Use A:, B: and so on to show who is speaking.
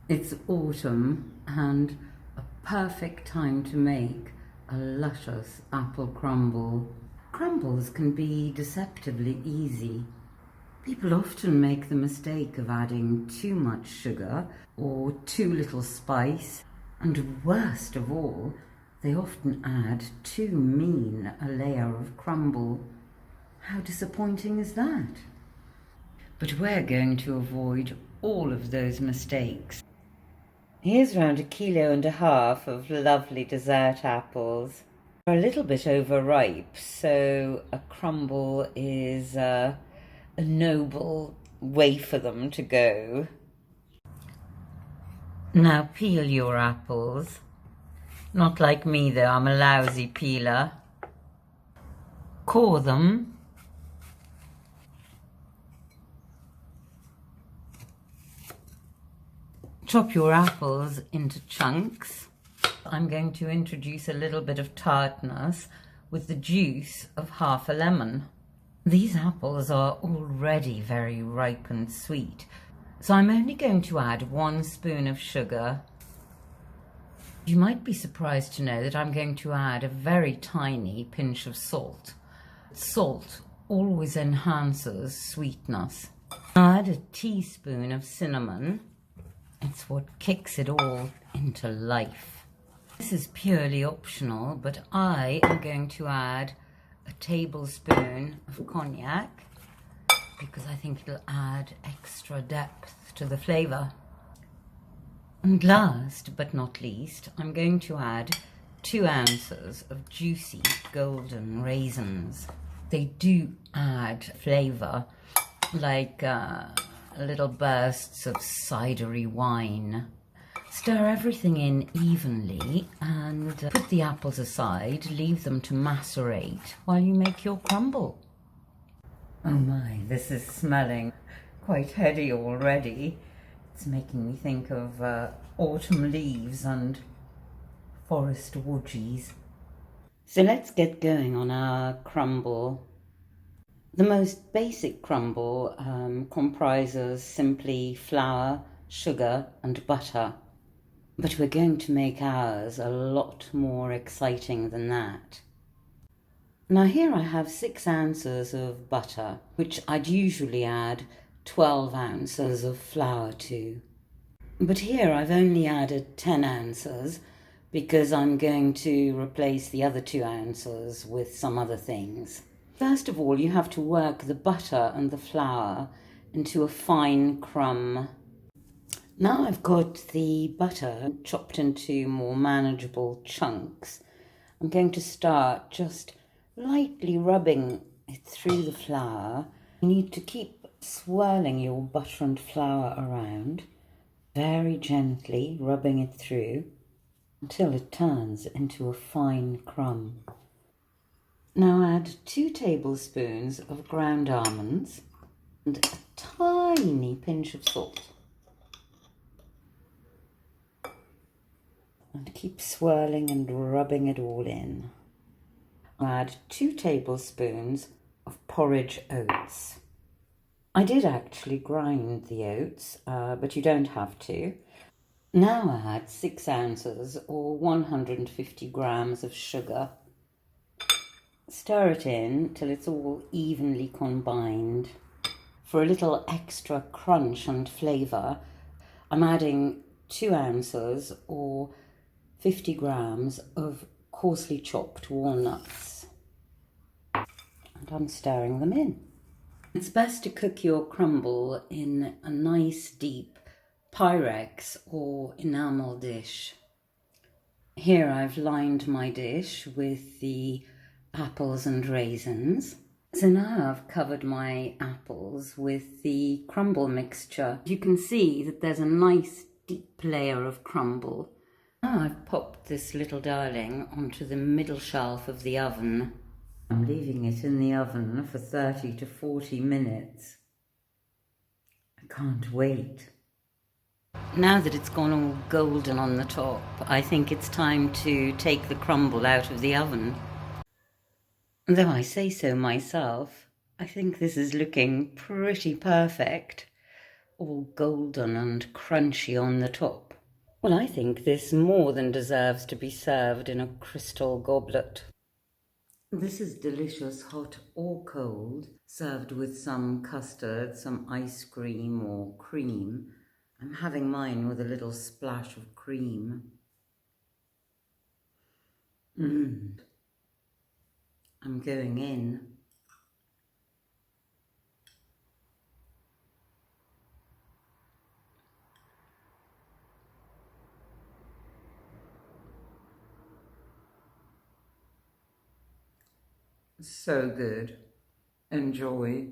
A: It's autumn and a perfect time to make a luscious apple crumble. Crumbles can be deceptively easy. People often make the mistake of adding too much sugar or too little spice, and worst of all, they often add too mean a layer of crumble. How disappointing is that? But we're going to avoid all of those mistakes. Here's around 1.5 kilos of lovely dessert apples. They're a little bit overripe, so a crumble is a noble way for them to go. Now peel your apples. Not like me though, I'm a lousy peeler. Core them. Chop your apples into chunks. I'm going to introduce a little bit of tartness with the juice of half a lemon. These apples are already very ripe and sweet, so I'm only going to add 1 spoon of sugar. You might be surprised to know that I'm going to add a very tiny pinch of salt. Salt always enhances sweetness. Add a teaspoon of cinnamon. It's what kicks it all into life. This is purely optional, but I am going to add a tablespoon of cognac because I think it'll add extra depth to the flavour. And last but not least, I'm going to add 2 ounces of juicy golden raisins. They do add flavour, like little bursts of cidery wine. Stir everything in evenly and put the apples aside. Leave them to macerate while you make your crumble. Oh my, this is smelling quite heady already. It's making me think of autumn leaves and forest woodgies. So let's get going on our crumble. The most basic crumble comprises simply flour, sugar and butter. But we're going to make ours a lot more exciting than that. Now here I have 6 ounces of butter, which I'd usually add 12 ounces of flour to. But here I've only added 10 ounces because I'm going to replace the other 2 ounces with some other things. First of all, you have to work the butter and the flour into a fine crumb. Now I've got the butter chopped into more manageable chunks. I'm going to start just lightly rubbing it through the flour. You need to keep swirling your butter and flour around, very gently rubbing it through until it turns into a fine crumb. Now add 2 tablespoons of ground almonds and a tiny pinch of salt. And keep swirling and rubbing it all in. Add 2 tablespoons of porridge oats. I did actually grind the oats, but you don't have to. Now add 6 ounces or 150 grams of sugar. Stir it in till it's all evenly combined. For a little extra crunch and flavour, I'm adding 2 ounces or 50 grams of coarsely chopped walnuts. And I'm stirring them in. It's best to cook your crumble in a nice deep Pyrex or enamel dish. Here I've lined my dish with the apples and raisins. So now I've covered my apples with the crumble mixture. You can see that there's a nice deep layer of crumble. Now I've popped this little darling onto the middle shelf of the oven. I'm leaving it in the oven for 30 to 40 minutes. I can't wait. Now that it's gone all golden on the top, I think it's time to take the crumble out of the oven. Though I say so myself, I think this is looking pretty perfect. all golden and crunchy on the top. Well, I think this more than deserves to be served in a crystal goblet. This is delicious, hot or cold, served with some custard, some ice cream or cream. I'm having mine with a little splash of cream. I'm going in. So good. Enjoy.